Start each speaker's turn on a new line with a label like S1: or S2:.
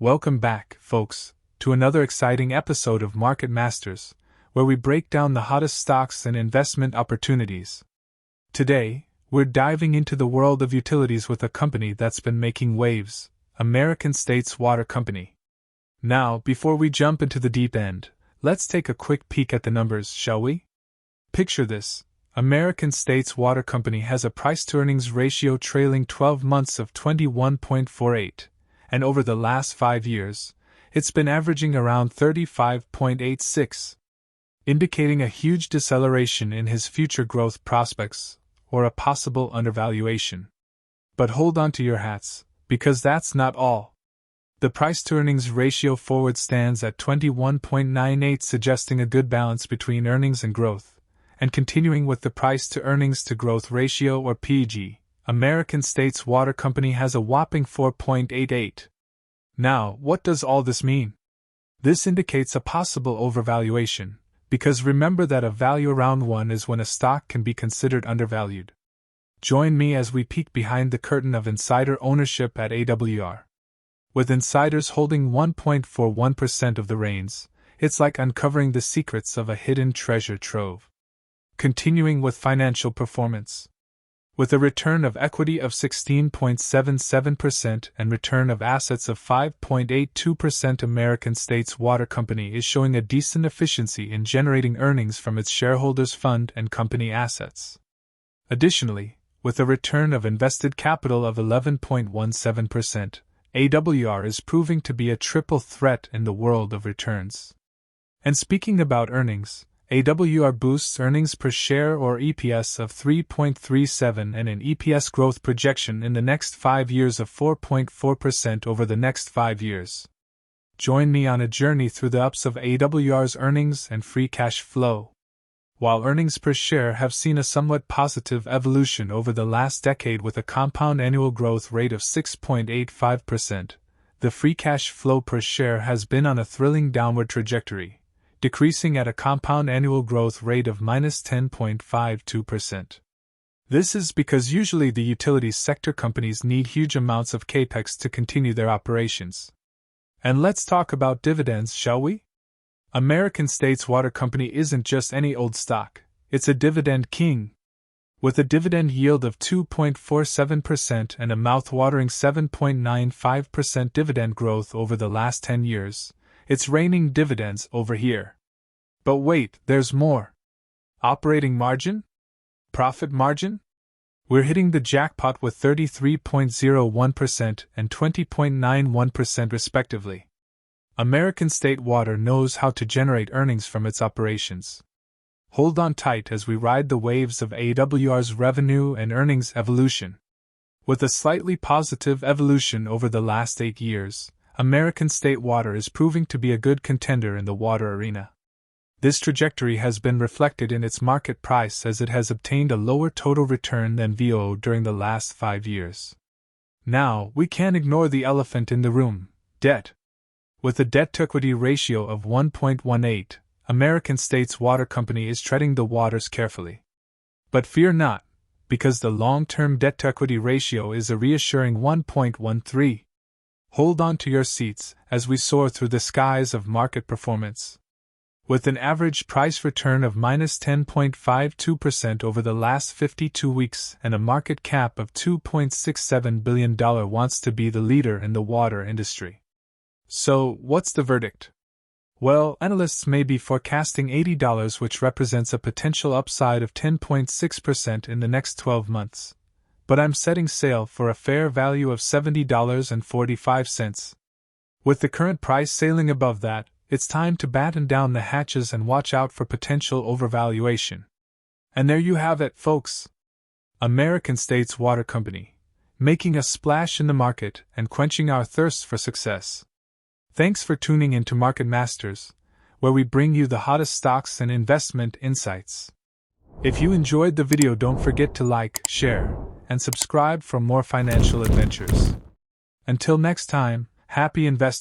S1: Welcome back, folks, to another exciting episode of Market Masters, where we break down the hottest stocks and investment opportunities. Today, we're diving into the world of utilities with a company that's been making waves, American States Water Company. Now, before we jump into the deep end, let's take a quick peek at the numbers, shall we? Picture this. American States Water Company has a price-to-earnings ratio trailing 12 months of 21.48, and over the last 5 years, it's been averaging around 35.86, indicating a huge deceleration in his future growth prospects, or a possible undervaluation. But hold on to your hats, because that's not all. The price-to-earnings ratio forward stands at 21.98, suggesting a good balance between earnings and growth. And continuing with the price-to-earnings-to-growth ratio, or PEG, American States Water Company has a whopping 4.88. Now, what does all this mean? This indicates a possible overvaluation, because remember that a value around 1 is when a stock can be considered undervalued. Join me as we peek behind the curtain of insider ownership at AWR. With insiders holding 1.41% of the reins, it's like uncovering the secrets of a hidden treasure trove. Continuing with financial performance. With a return of equity of 16.77% and return of assets of 5.82%, American States Water Company is showing a decent efficiency in generating earnings from its shareholders' fund and company assets. Additionally, with a return of invested capital of 11.17%, AWR is proving to be a triple threat in the world of returns. And speaking about earnings, AWR boosts earnings per share or EPS of 3.37 and an EPS growth projection in the next 5 years of 4.4% over the next 5 years. Join me on a journey through the ups of AWR's earnings and free cash flow. While earnings per share have seen a somewhat positive evolution over the last decade with a compound annual growth rate of 6.85%, the free cash flow per share has been on a thrilling downward trajectory, decreasing at a compound annual growth rate of -10.52%. This is because usually the utilities sector companies need huge amounts of capex to continue their operations. And let's talk about dividends, shall we? American States Water Company isn't just any old stock, it's a dividend king. With a dividend yield of 2.47% and a mouth-watering 7.95% dividend growth over the last 10 years, it's raining dividends over here. But wait, there's more. Operating margin? Profit margin? We're hitting the jackpot with 33.01% and 20.91% respectively. American State Water knows how to generate earnings from its operations. Hold on tight as we ride the waves of AWR's revenue and earnings evolution. With a slightly positive evolution over the last 8 years, American State Water is proving to be a good contender in the water arena. This trajectory has been reflected in its market price as it has obtained a lower total return than VOO during the last 5 years. Now, we can't ignore the elephant in the room, debt. With a debt-to-equity ratio of 1.18, American States Water Company is treading the waters carefully. But fear not, because the long-term debt-to-equity ratio is a reassuring 1.13. Hold on to your seats as we soar through the skies of market performance. With an average price return of -10.52% over the last 52 weeks and a market cap of $2.67 billion, wants to be the leader in the water industry. So, what's the verdict? Well, analysts may be forecasting $80, which represents a potential upside of 10.6% in the next 12 months. But I'm setting sail for a fair value of $70.45. With the current price sailing above that, it's time to batten down the hatches and watch out for potential overvaluation. And there you have it, folks. American States Water Company, making a splash in the market and quenching our thirst for success. Thanks for tuning in to Market Masters, where we bring you the hottest stocks and investment insights. If you enjoyed the video, don't forget to like, share, and subscribe for more financial adventures. Until next time, happy investing.